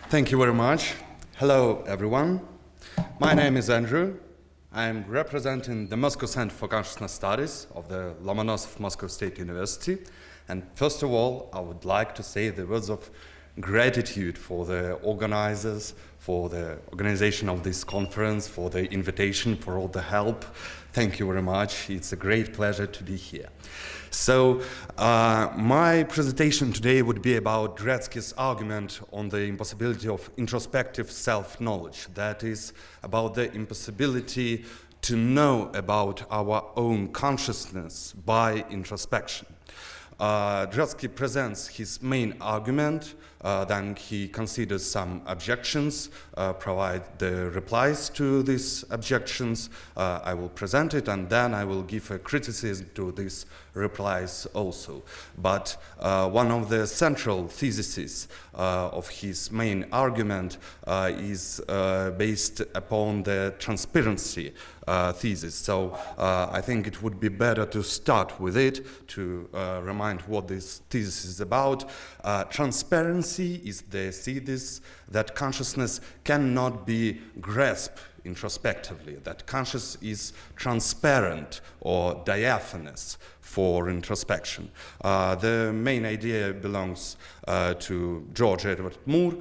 Thank you very much. Hello, everyone. My name is Andrew. I'm representing the Moscow Center for Consciousness Studies of the Lomonosov Moscow State University. And first of all, I would like to say the words of gratitude for the organizers, for the organization of this conference, for the invitation, for all the help. Thank you very much. It's a great pleasure to be here. So my presentation today would be about Dretske's argument on the impossibility of introspective self-knowledge. That is, about the impossibility to know about our own consciousness by introspection. Dretske presents his main argument, then he considers some objections, provide the replies to these objections. I will present it, and then I will give a criticism to these replies also. But one of the central theses of his main argument is based upon the transparency thesis. So I think it would be better to start with it, to remind what this thesis is about. Transparency is the thesis that consciousness cannot be grasped introspectively, that consciousness is transparent or diaphanous for introspection. The main idea belongs to George Edward Moore.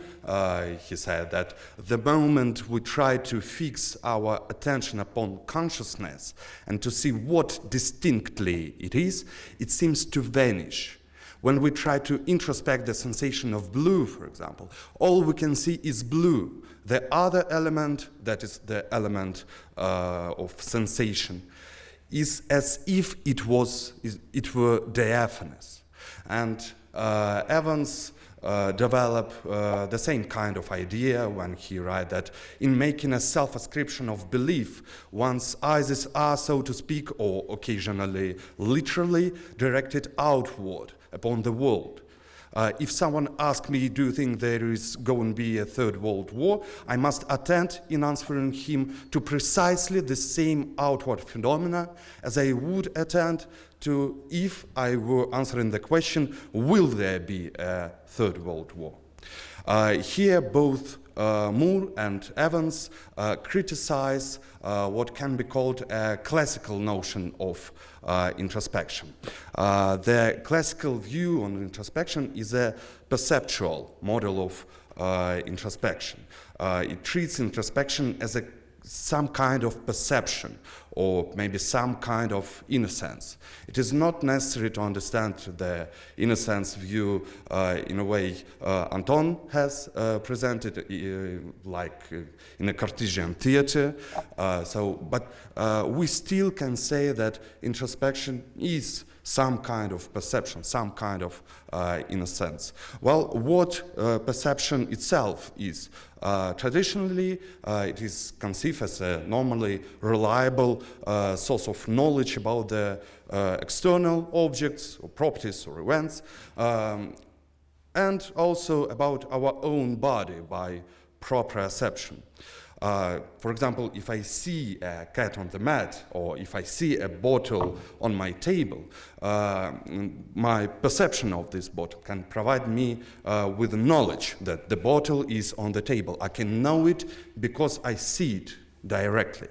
He said that the moment we try to fix our attention upon consciousness and to see what distinctly it is, it seems to vanish. When we try to introspect the sensation of blue, for example, all we can see is blue. The other element, that is the element of sensation, is as if it were diaphanous. And Evans developed the same kind of idea when he writes that in making a self-ascription of belief, one's eyes are, so to speak, or occasionally literally directed outward upon the world. If someone asks me, do you think there is going to be a third world war, I must attend in answering him to precisely the same outward phenomena as I would attend to if I were answering the question, will there be a third world war? Here both Moore and Evans criticize what can be called a classical notion of introspection. The classical view on introspection is a perceptual model of introspection. It treats introspection as some kind of perception, or maybe some kind of innocence. It is not necessary to understand the innocence view in a way Anton has presented, like in a Cartesian theater. But we still can say that introspection is some kind of perception, some kind of innocence. Well, what perception itself is? Traditionally, it is conceived as a normally reliable source of knowledge about the external objects or properties or events, and also about our own body by proprioception. For example, if I see a cat on the mat, or if I see a bottle on my table, my perception of this bottle can provide me with knowledge that the bottle is on the table. I can know it because I see it directly.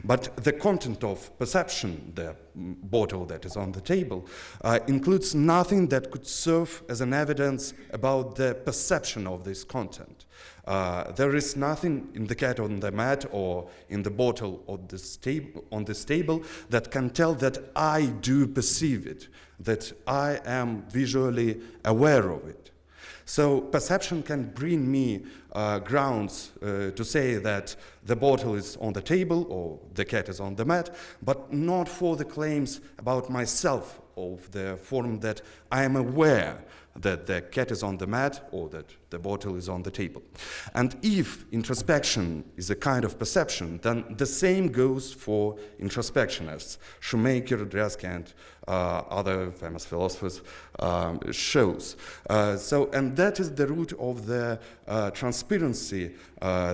But the content of perception, the bottle that is on the table, includes nothing that could serve as an evidence about the perception of this content. There is nothing in the cat on the mat or in the bottle on this table that can tell that I do perceive it, that I am visually aware of it. So perception can bring me grounds to say that the bottle is on the table or the cat is on the mat, but not for the claims about myself of the form that I am aware that the cat is on the mat or that the bottle is on the table. And if introspection is a kind of perception, then the same goes for introspectionists. Shoemaker, Dretske, and other famous philosophers shows. And that is the root of the transparency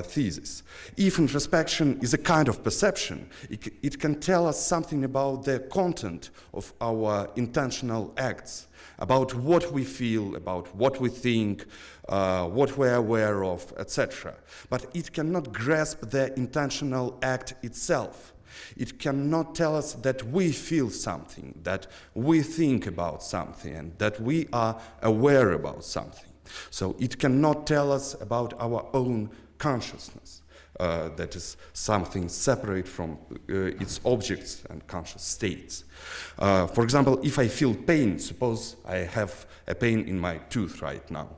thesis. If introspection is a kind of perception, it can tell us something about the content of our intentional acts. about what we feel, about what we think, what we're aware of, etc. But it cannot grasp the intentional act itself. It cannot tell us that we feel something, that we think about something, and that we are aware about something. So it cannot tell us about our own consciousness. That is something separate from its objects and conscious states. For example, if I feel pain, suppose I have a pain in my tooth right now,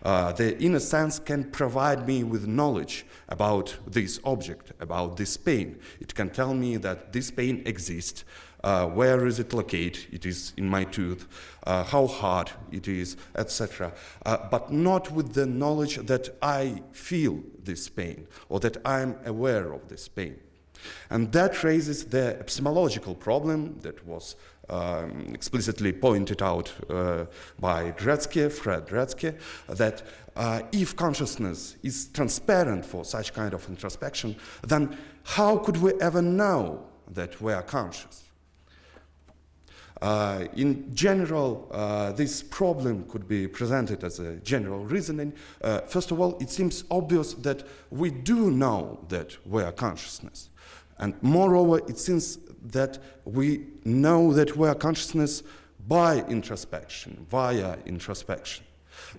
the inner sense can provide me with knowledge about this object, about this pain. It can tell me that this pain exists, where is it located, it is in my tooth, how hard it is, etc. But not with the knowledge that I feel this pain or that I'm aware of this pain. And that raises the epistemological problem that was explicitly pointed out by Dretske, Fred Dretske, that if consciousness is transparent for such kind of introspection, then how could we ever know that we are conscious? In general, this problem could be presented as a general reasoning. First of all, it seems obvious that we do know that we are consciousness. And moreover, it seems that we know that we are consciousness by introspection, via introspection.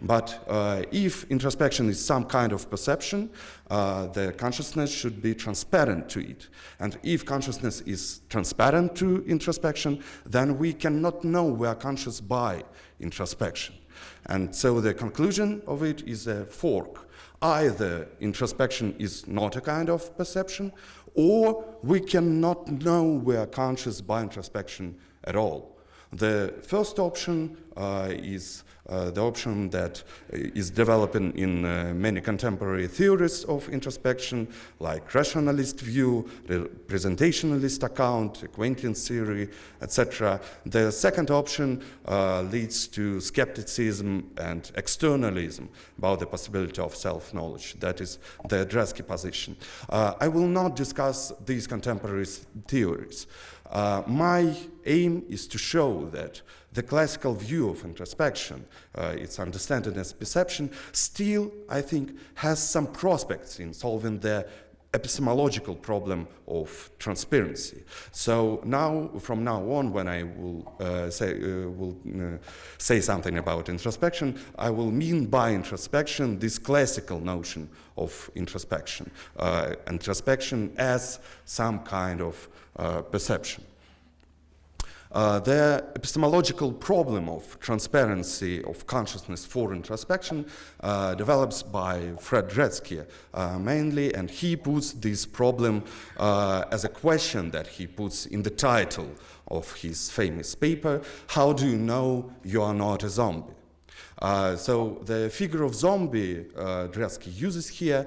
But if introspection is some kind of perception, the consciousness should be transparent to it. And if consciousness is transparent to introspection, then we cannot know we are conscious by introspection. And so the conclusion of it is a fork. Either introspection is not a kind of perception, or we cannot know we are conscious by introspection at all. The first option is the option that is developing in many contemporary theories of introspection, like rationalist view, representationalist account, acquaintance theory, etc. The second option leads to skepticism and externalism about the possibility of self-knowledge. That is the Dretske position. I will not discuss these contemporary theories. My aim is to show that the classical view of introspection, its understanding as perception, still, I think, has some prospects in solving the epistemological problem of transparency. So now, from now on, when I will say something about introspection, I will mean by introspection this classical notion of introspection, introspection as some kind of perception. The epistemological problem of transparency of consciousness for introspection develops by Fred Dretske mainly, and he puts this problem as a question that he puts in the title of his famous paper, "How do you know you are not a zombie?" So the figure of zombie Dretske uses here,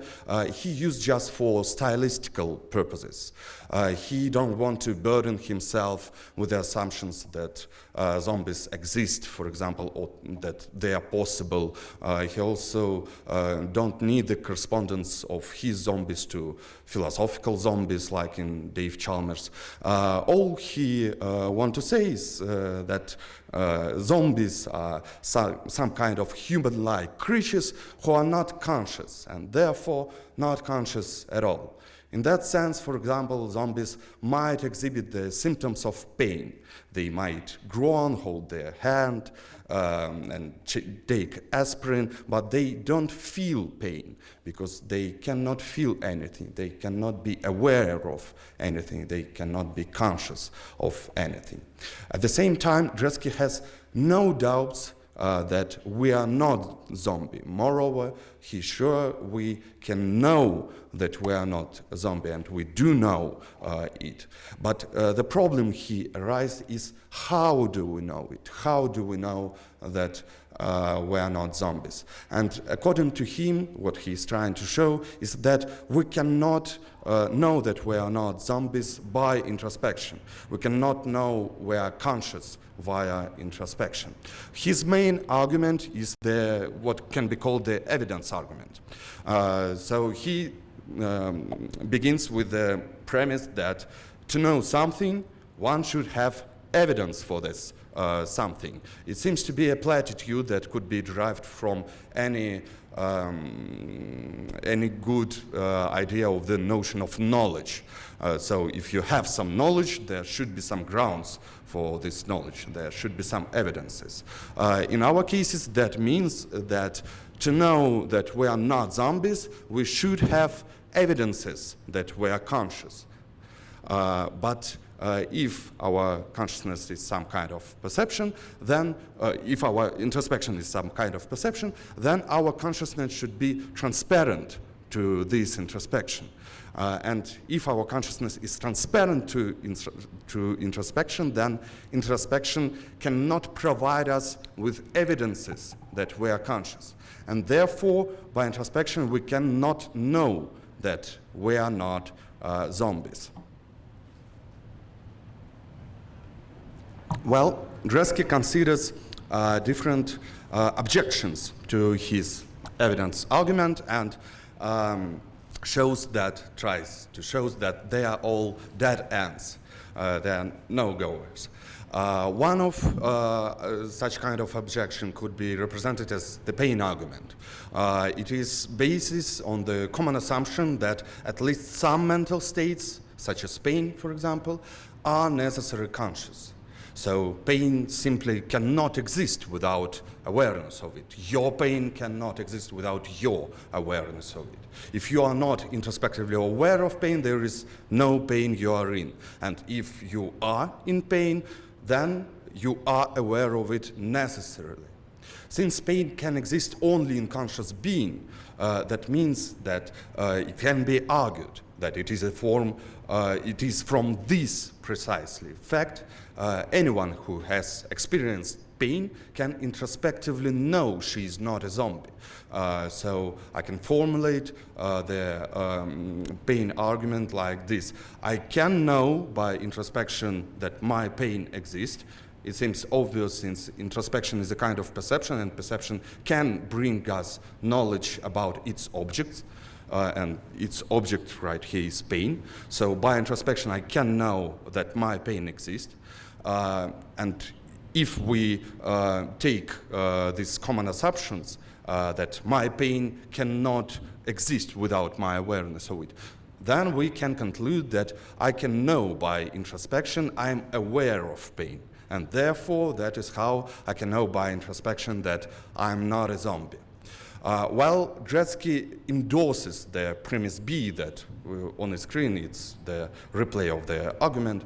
he used just for stylistical purposes. He don't want to burden himself with the assumptions that zombies exist, for example, or that they are possible. He also don't need the correspondence of his zombies to philosophical zombies like in Dave Chalmers. All he want to say is that zombies are some kind of human-like creatures who are not conscious and therefore not conscious at all. In that sense, for example, zombies might exhibit the symptoms of pain. They might groan, hold their hand, and take aspirin, but they don't feel pain because they cannot feel anything. They cannot be aware of anything. They cannot be conscious of anything. At the same time, Dretske has no doubts that we are not zombie. Moreover, he's sure we can know that we are not a zombie, and we do know it. But the problem here arises is, how do we know it? How do we know that we are not zombies? And according to him, what he's trying to show is that we cannot know that we are not zombies by introspection. We cannot know we are conscious via introspection. His main argument is what can be called the evidence argument. So he begins with the premise that to know something, one should have evidence for this something. It seems to be a platitude that could be derived from any good idea of the notion of knowledge. So if you have some knowledge, there should be some grounds for this knowledge. There should be some evidences. In our cases, that means that to know that we are not zombies, we should have evidences that we are conscious. But if our consciousness is some kind of perception, then if our introspection is some kind of perception, then our consciousness should be transparent to this introspection. And if our consciousness is transparent to introspection, then introspection cannot provide us with evidences that we are conscious. And therefore, by introspection, we cannot know that we are not zombies. Well, Dretske considers different objections to his evidence argument and tries to show that they are all dead ends. They are no-goers. One of such kind of objection could be represented as the pain argument. It is based on the common assumption that at least some mental states, such as pain, for example, are necessarily conscious. So pain simply cannot exist without awareness of it. Your pain cannot exist without your awareness of it. If you are not introspectively aware of pain, there is no pain you are in. And if you are in pain, then you are aware of it necessarily. Since pain can exist only in conscious being, that means that it can be argued that it is a form, it is from this precisely fact, anyone who has experienced pain can introspectively know she is not a zombie. So I can formulate the pain argument like this. I can know by introspection that my pain exists. It seems obvious since introspection is a kind of perception, and perception can bring us knowledge about its objects. And its object right here is pain. So by introspection, I can know that my pain exists. And if we take these common assumptions that my pain cannot exist without my awareness of it, then we can conclude that I can know by introspection I'm aware of pain. And therefore, that is how I can know by introspection that I'm not a zombie. While Dretske endorses the premise B that on the screen, it's the replay of the argument,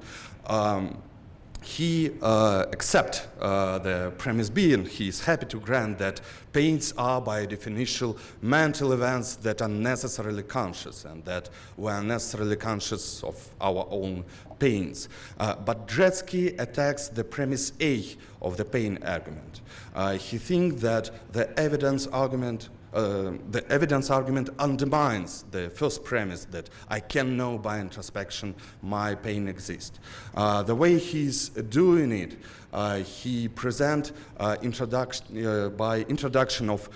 he accepts the premise B, and he is happy to grant that pains are by definition mental events that are necessarily conscious, and that we are necessarily conscious of our own pains. But Dretske attacks the premise A of the pain argument. He thinks that the evidence argument undermines the first premise that I can know by introspection my pain exists. The way he's doing it, he presents by introduction of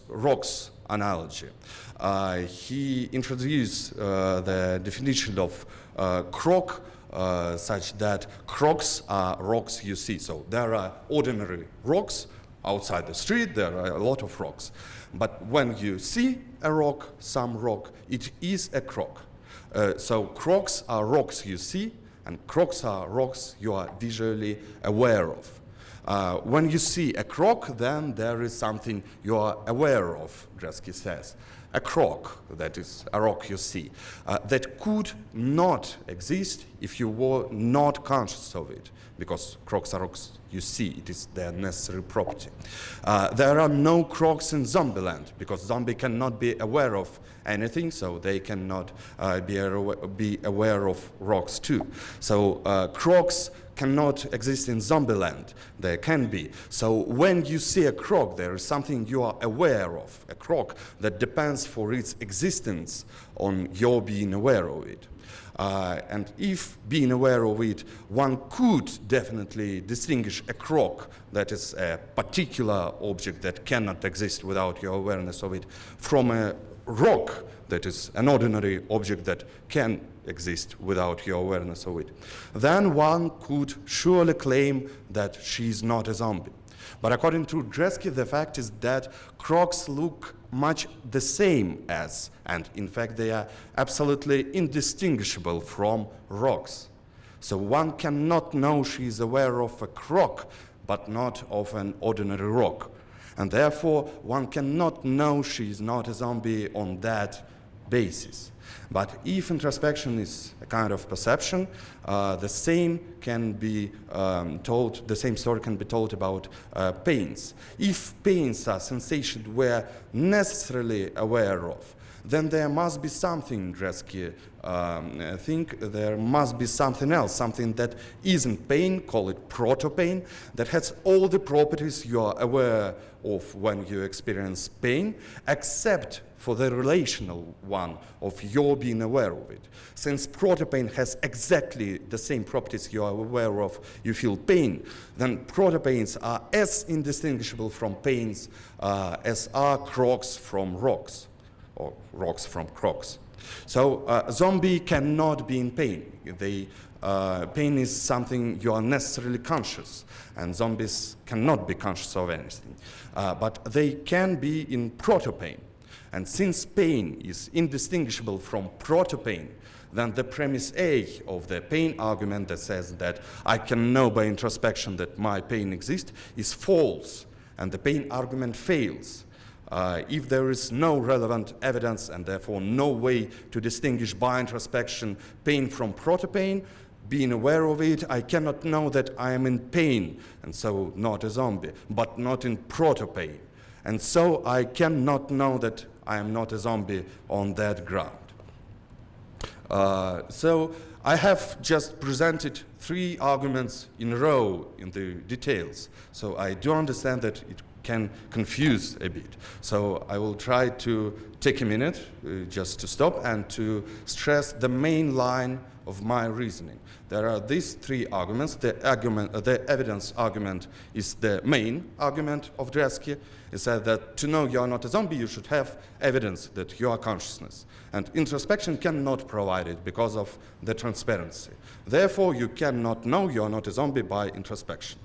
rocks analogy. He introduced the definition of croc such that crocs are rocks you see. So there are ordinary rocks outside the street, there are a lot of rocks. But when you see a rock, some rock, it is a croc. So crocs are rocks you see, and crocs are rocks you are visually aware of. When you see a croc, then there is something you are aware of, Dretske says. A croc, that is a rock you see, that could not exist if you were not conscious of it, because crocs are rocks you see, it is their necessary property. There are no crocs in Zombieland, because zombie cannot be aware of anything, so they cannot be aware of rocks too. So crocs cannot exist in Zombieland. They can be. So when you see a croc, there is something you are aware of, a croc that depends for its existence on your being aware of it. And if being aware of it, one could definitely distinguish a croc, that is a particular object that cannot exist without your awareness of it, from a rock that is an ordinary object that can exist without your awareness of it, then one could surely claim that she is not a zombie. But according to Dretske, the fact is that crocs look much the same as, and in fact they are absolutely indistinguishable from rocks. So one cannot know she is aware of a croc, but not of an ordinary rock. And therefore, one cannot know she is not a zombie on that basis. But if introspection is a kind of perception, the same can be told, the same story can be told about pains. If pains are sensations we're necessarily aware of, then there must be something, Dretske think, there must be something else, something that isn't pain, call it proto-pain, that has all the properties you are aware of when you experience pain, except for the relational one of your being aware of it. Since proto-pain has exactly the same properties you are aware of, you feel pain, then proto-pains are as indistinguishable from pains as are crocs from rocks, or rocks from crocs. So zombie cannot be in pain. Pain is something you are necessarily conscious, and zombies cannot be conscious of anything. But they can be in proto-pain. And since pain is indistinguishable from proto-pain, then the premise A of the pain argument that says that I can know by introspection that my pain exists is false, and the pain argument fails. If there is no relevant evidence and therefore no way to distinguish by introspection pain from proto-pain, being aware of it, I cannot know that I am in pain, and so not a zombie, but not in proto-pain. And so I cannot know that I am not a zombie on that ground. So I have just presented 3 arguments in a row in the details. So I do understand that it can confuse a bit. So I will try to take a minute just to stop and to stress the main line of my reasoning. There are these 3 arguments. The evidence argument is the main argument of Dretske. It said that to know you are not a zombie, you should have evidence that you are consciousness. And introspection cannot provide it because of the transparency. Therefore, you cannot know you are not a zombie by introspection.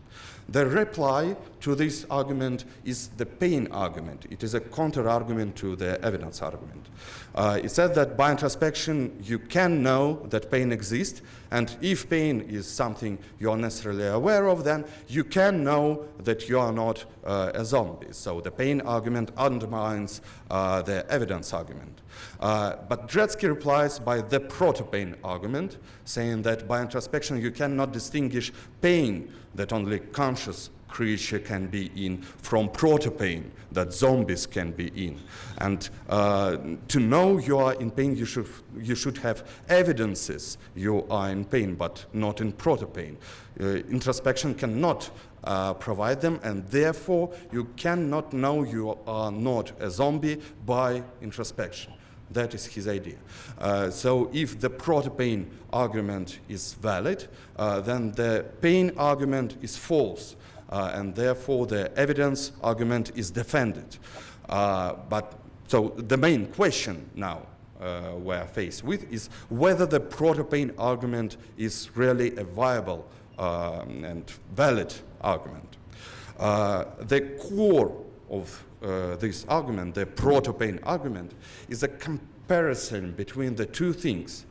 The reply to this argument is the pain argument. It is a counter-argument to the evidence argument. It said that by introspection you can know that pain exists, and if pain is something you are necessarily aware of, then you can know that you are not a zombie. So the pain argument undermines the evidence argument. But Dretske replies by the proto-pain argument, saying that by introspection you cannot distinguish pain that only conscious creature can be in from proto-pain that zombies can be in. And to know you are in pain, you should have evidences you are in pain, but not in proto-pain. Introspection cannot provide them, and therefore you cannot know you are not a zombie by introspection. That is his idea. So if the proto-pain argument is valid, then the pain argument is false, and therefore the evidence argument is defended. So the main question now we're faced with is whether the proto-pain argument is really a viable and valid argument. The core of this argument, the proto-pain argument, is a comparison between the 2 things,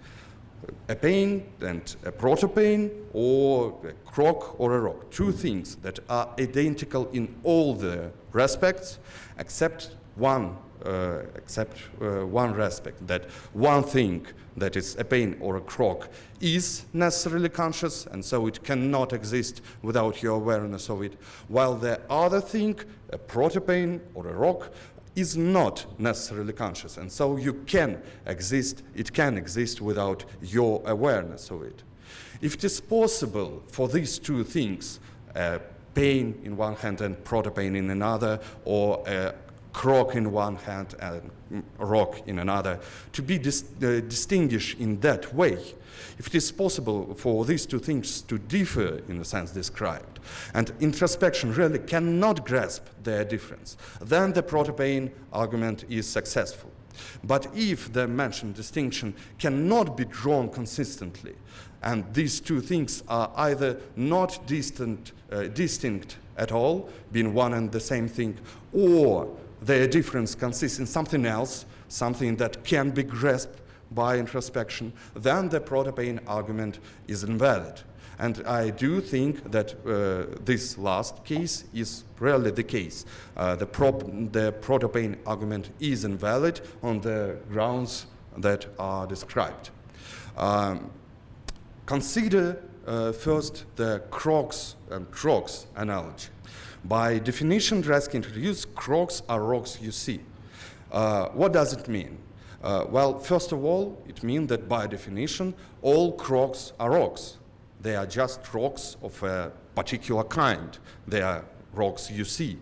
a pain and a proto-pain, or a croc or a rock. 2 things that are identical in all the respects, except one respect, that one thing that is a pain or a croc is necessarily conscious, and so it cannot exist without your awareness of it, while the other thing, a proto-pain or a rock, is not necessarily conscious, and so it can exist without your awareness of it. If it is possible for these 2 things, pain in one hand and proto-pain in another, or a croc in one hand and rock in another, to be distinguished in that way, if it is possible for these 2 things to differ in the sense described, and introspection really cannot grasp their difference, then the proto-pain argument is successful. But if the mentioned distinction cannot be drawn consistently, and these two things are either not distinct at all, being one and the same thing, or their difference consists in something else, something that can be grasped by introspection, then the proto-pain argument is invalid. And I do think that this last case is really the case. The proto-pain argument is invalid on the grounds that are described. Consider first the Crocs and Trocs analogy. By definition, Dretske introduced Crocs are rocks you see. What does it mean? Well, first of all, it means that by definition, all Crocs are rocks. They are just rocks of a particular kind. They are rocks you see.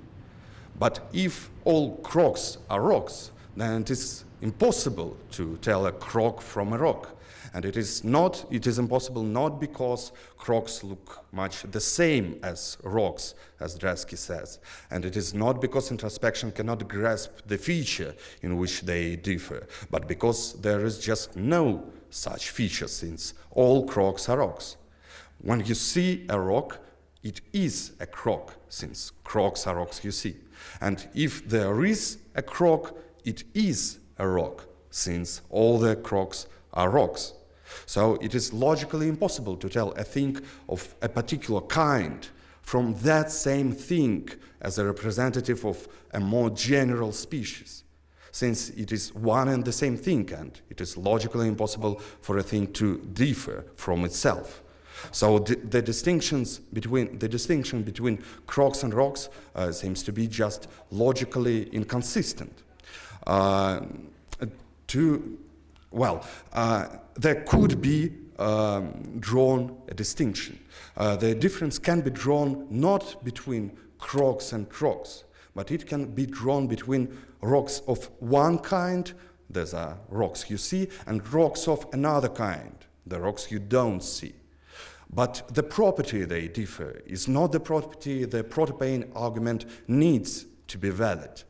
But if all Crocs are rocks, then it is impossible to tell a croc from a rock. And it is impossible not because crocs look much the same as rocks, as Dretske says. And it is not because introspection cannot grasp the feature in which they differ, but because there is just no such feature, since all crocs are rocks. When you see a rock, it is a croc, since crocs are rocks you see. And if there is a croc, it is a rock, since all the crocs are rocks. So it is logically impossible to tell a thing of a particular kind from that same thing as a representative of a more general species, since it is one and the same thing, and it is logically impossible for a thing to differ from itself. So the distinction between crocs and rocks seems to be just logically inconsistent. There could be drawn a distinction. The difference can be drawn not between crocs and trocs, but it can be drawn between rocks of one kind, those are rocks you see, and rocks of another kind, the rocks you don't see. But the property they differ is not the property the proto-pain argument needs to be valid.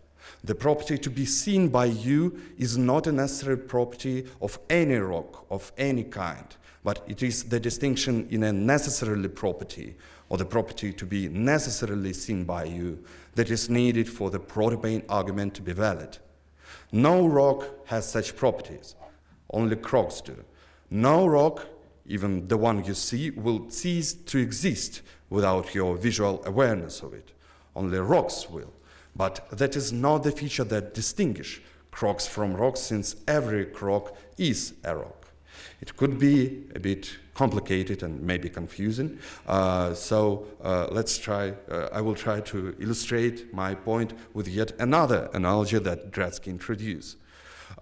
The property to be seen by you is not a necessary property of any rock of any kind, but it is the distinction in a necessarily property, or the property to be necessarily seen by you, that is needed for the proto-pain argument to be valid. No rock has such properties, only crocs do. No rock, even the one you see, will cease to exist without your visual awareness of it. Only rocks will. But that is not the feature that distinguishes crocs from rocks, since every croc is a rock. It could be a bit complicated and maybe confusing, so let's try. I will try to illustrate my point with yet another analogy that Dretske introduced.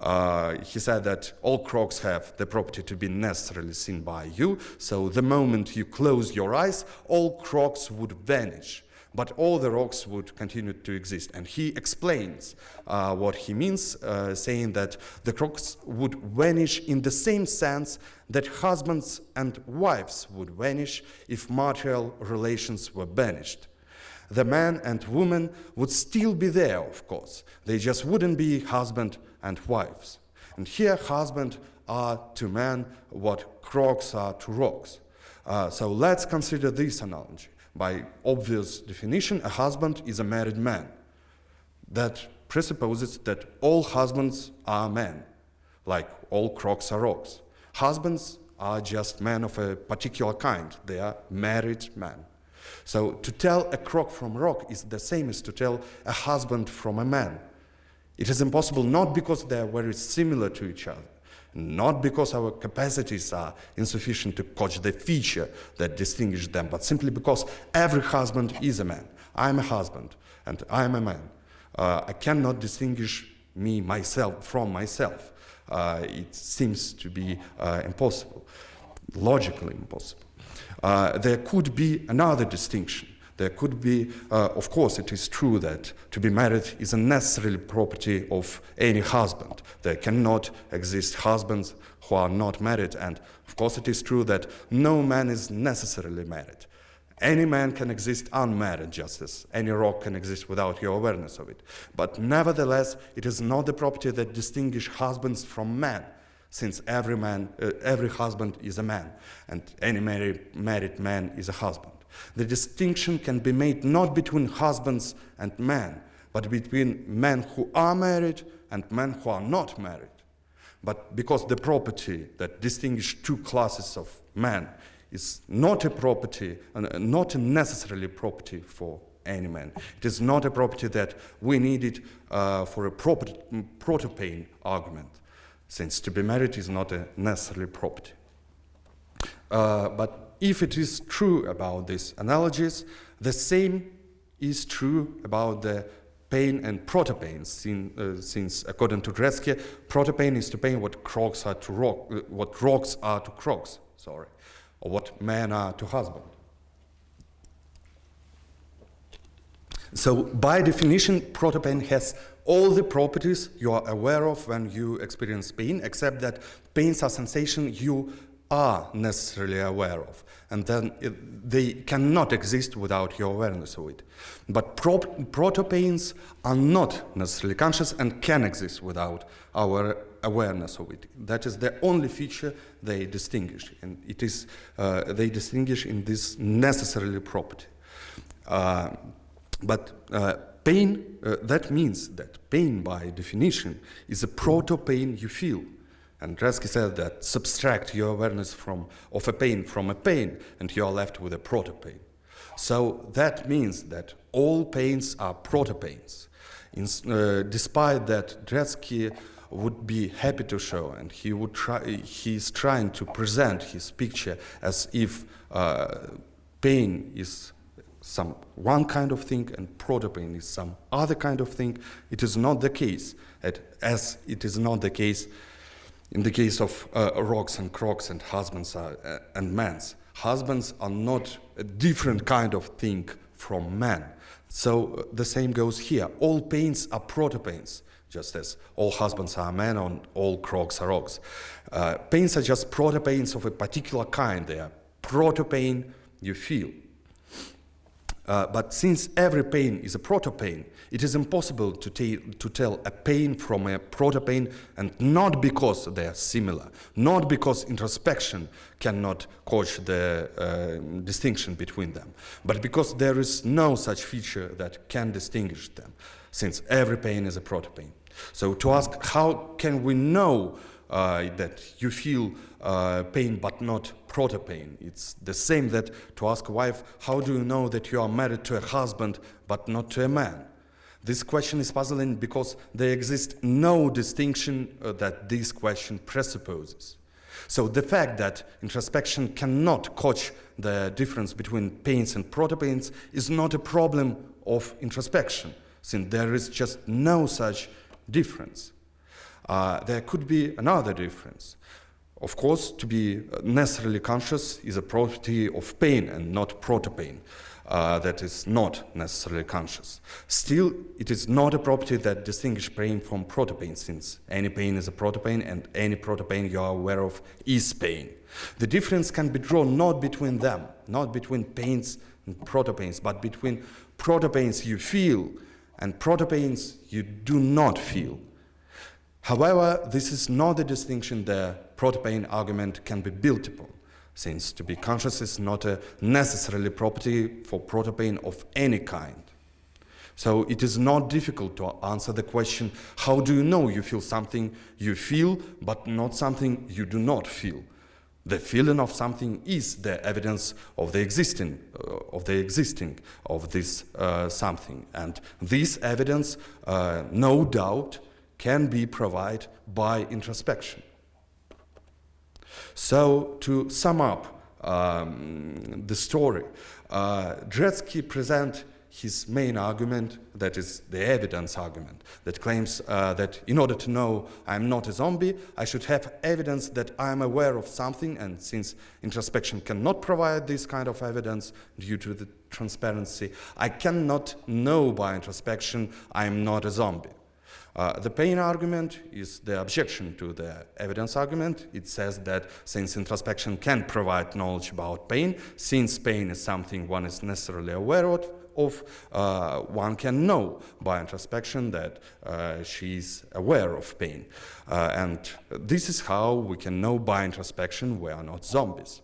He said that all crocs have the property to be necessarily seen by you, so the moment you close your eyes, all crocs would vanish, but all the rocks would continue to exist. And he explains what he means, saying that the crocs would vanish in the same sense that husbands and wives would vanish if marital relations were banished. The man and woman would still be there, of course. They just wouldn't be husband and wives. And here, husband are to men what crocs are to rocks. So let's consider this analogy. By obvious definition, a husband is a married man. That presupposes that all husbands are men, like all crocs are rocks. Husbands are just men of a particular kind. They are married men. So to tell a croc from a rock is the same as to tell a husband from a man. It is impossible not because they are very similar to each other, not because our capacities are insufficient to catch the feature that distinguishes them, but simply because every husband is a man. I'm a husband and I'm a man. I cannot distinguish myself from myself. It seems to be impossible, logically impossible. There could be another distinction. There could be, of course, it is true that to be married is a necessary property of any husband. There cannot exist husbands who are not married, and of course it is true that no man is necessarily married. Any man can exist unmarried, just as any rock can exist without your awareness of it. But nevertheless, it is not the property that distinguishes husbands from men, since every husband is a man, and any married man is a husband. The distinction can be made not between husbands and men, but between men who are married and men who are not married. But because the property that distinguishes two classes of men is not a property, not a necessarily property for any man. It is not a property that we needed for a proto-pain argument, since to be married is not a necessarily property. But if it is true about these analogies, the same is true about the pain and proto-pain, since according to Dretske, proto-pain is to pain what rocks are to crocs, or what men are to husband. So by definition, proto-pain has all the properties you are aware of when you experience pain, except that pains are sensations you are necessarily aware of, and then they cannot exist without your awareness of it. But proto-pains are not necessarily conscious and can exist without our awareness of it. That is the only feature they distinguish, and it is they distinguish in this necessarily property. But pain, that means that pain by definition is a proto-pain you feel. And Dretske said that subtract your awareness of a pain from a pain, and you are left with a proto-pain. So that means that all pains are proto-pains. Despite that, Dretske would be happy to show, and he's trying to present his picture as if pain is one kind of thing and proto-pain is some other kind of thing. It is not the case, as it is not the case in the case of rocks and crocs and husbands and men. Husbands are not a different kind of thing from men. So the same goes here. All pains are proto-pains, just as all husbands are men and all crocs are rocks. Pains are just proto-pains of a particular kind. They are proto-pain you feel. But since every pain is a proto-pain, it is impossible to tell a pain from a proto-pain, and not because they are similar, not because introspection cannot coach the distinction between them, but because there is no such feature that can distinguish them, since every pain is a proto-pain. So to ask how can we know that you feel pain but not proto-pain, it's the same that to ask a wife, how do you know that you are married to a husband but not to a man? This question is puzzling because there exists no distinction that this question presupposes. So the fact that introspection cannot coach the difference between pains and proto-pains is not a problem of introspection, since there is just no such difference. There could be another difference. Of course, to be necessarily conscious is a property of pain and not proto-pain. That is not necessarily conscious. Still, it is not a property that distinguishes pain from proto-pain, since any pain is a proto-pain and any proto-pain you are aware of is pain. The difference can be drawn not between them, not between pains and proto-pains, but between proto-pains you feel and proto-pains you do not feel. However, this is not the distinction the proto-pain argument can be built upon, since to be conscious is not a necessarily property for proto-pain of any kind. So it is not difficult to answer the question, how do you know you feel something you feel, but not something you do not feel? The feeling of something is the evidence of the existing of this something, and this evidence, no doubt, can be provided by introspection. So to sum up the story, Dretske presents his main argument, that is the evidence argument, that claims that in order to know I'm not a zombie, I should have evidence that I'm aware of something, and since introspection cannot provide this kind of evidence due to the transparency, I cannot know by introspection I'm not a zombie. The pain argument is the objection to the evidence argument. It says that since introspection can provide knowledge about pain, since pain is something one is necessarily aware of, one can know by introspection that she is aware of pain. And this is how we can know by introspection we are not zombies.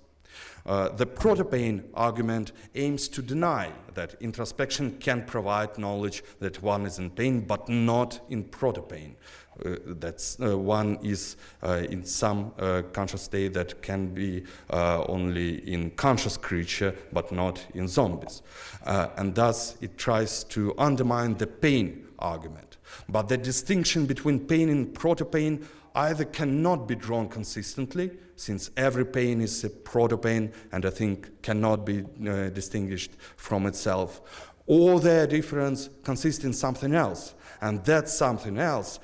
The proto-pain argument aims to deny that introspection can provide knowledge that one is in pain, but not in proto-pain. That's one is in some conscious state that can be only in conscious creature, but not in zombies. And thus it tries to undermine the pain argument. But the distinction between pain and proto-pain either cannot be drawn consistently, since every pain is a proto-pain and I think cannot be distinguished from itself, or their difference consists in something else, and that something else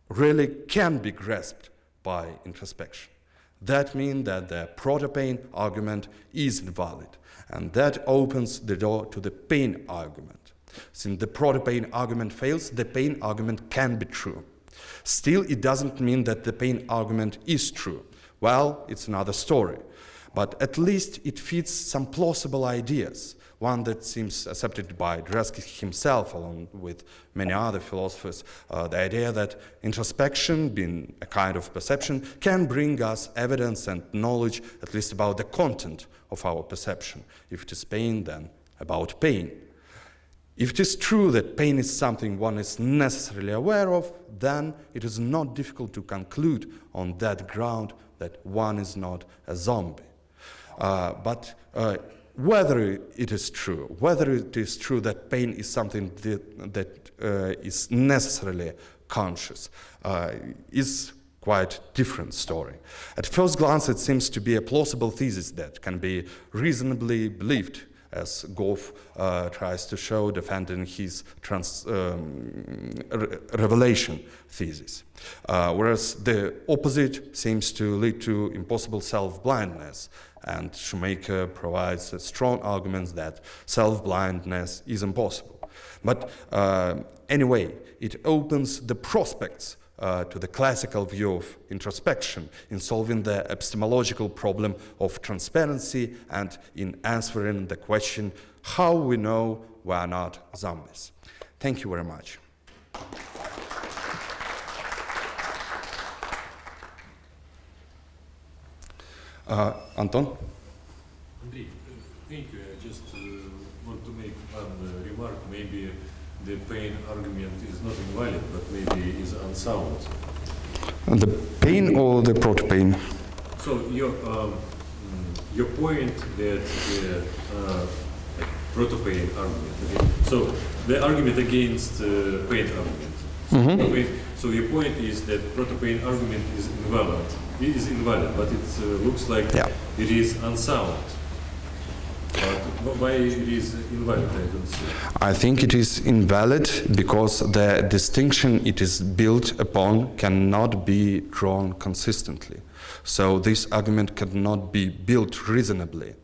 really can be grasped by introspection. That means that the proto-pain argument is invalid, and that opens the door to the pain argument. Since the proto-pain argument fails, the pain argument can be true. Still, it doesn't mean that the pain argument is true. Well, it's another story. But at least it fits some plausible ideas, one that seems accepted by Dretske himself, along with many other philosophers, the idea that introspection, being a kind of perception, can bring us evidence and knowledge, at least about the content of our perception. If it is pain, then about pain. If it is true that pain is something one is necessarily aware of, then it is not difficult to conclude on that ground that one is not a zombie. But whether it is true that pain is something that is necessarily conscious is quite different story. At first glance, it seems to be a plausible thesis that can be reasonably believed, as Goff tries to show, defending his revelation thesis. Whereas the opposite seems to lead to impossible self-blindness, and Shoemaker provides strong arguments that self-blindness is impossible. But anyway, it opens the prospects to the classical view of introspection in solving the epistemological problem of transparency and in answering the question how we know we are not zombies. Thank you very much. Anton? Andrei, thank you. I just want to make one remark. Maybe the pain argument is not invalid, but maybe is unsound. The pain or the proto-pain? So your point that the proto-pain argument. Okay? So the argument against pain argument. Mm-hmm. Okay? So your point is that proto-pain argument is invalid. It is invalid, but it looks like it is unsound. But why it is invalid? I don't see. I think it is invalid because the distinction it is built upon cannot be drawn consistently. So this argument cannot be built reasonably.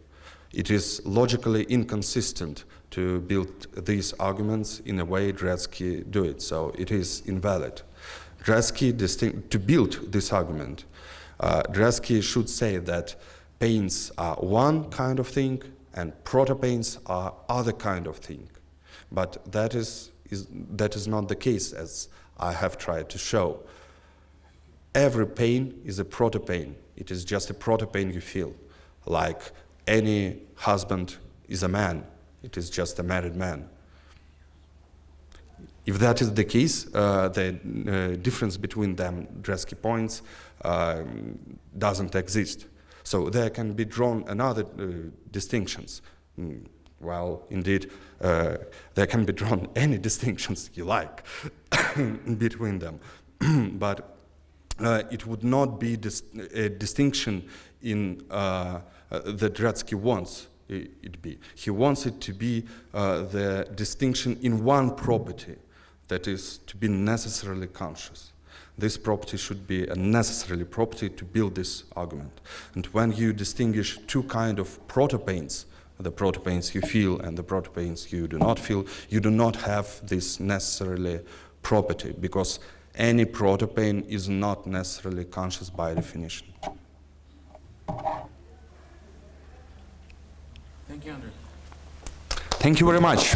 It is logically inconsistent to build these arguments in a way Dretske do it. So it is invalid. Dretske to build this argument, Dretske should say that pains are one kind of thing and proto-pains are other kind of thing. But that is not the case, as I have tried to show. Every pain is a proto-pain. It is just a proto-pain you feel. Like any husband is a man. It is just a married man. If that is the case, the difference between them, Dretske points, doesn't exist. So there can be drawn another distinctions. Well, indeed, there can be drawn any distinctions you like between them. But it would not be a distinction in that Dretske wants it be. He wants it to be the distinction in one property, that is to be necessarily conscious. This property should be a necessary property to build this argument. And when you distinguish two kinds of proto-pains, the proto-pains you feel and the proto-pains you do not feel, you do not have this necessarily property, because any protopane is not necessarily conscious by definition. Thank you, Andrew. Thank you very much.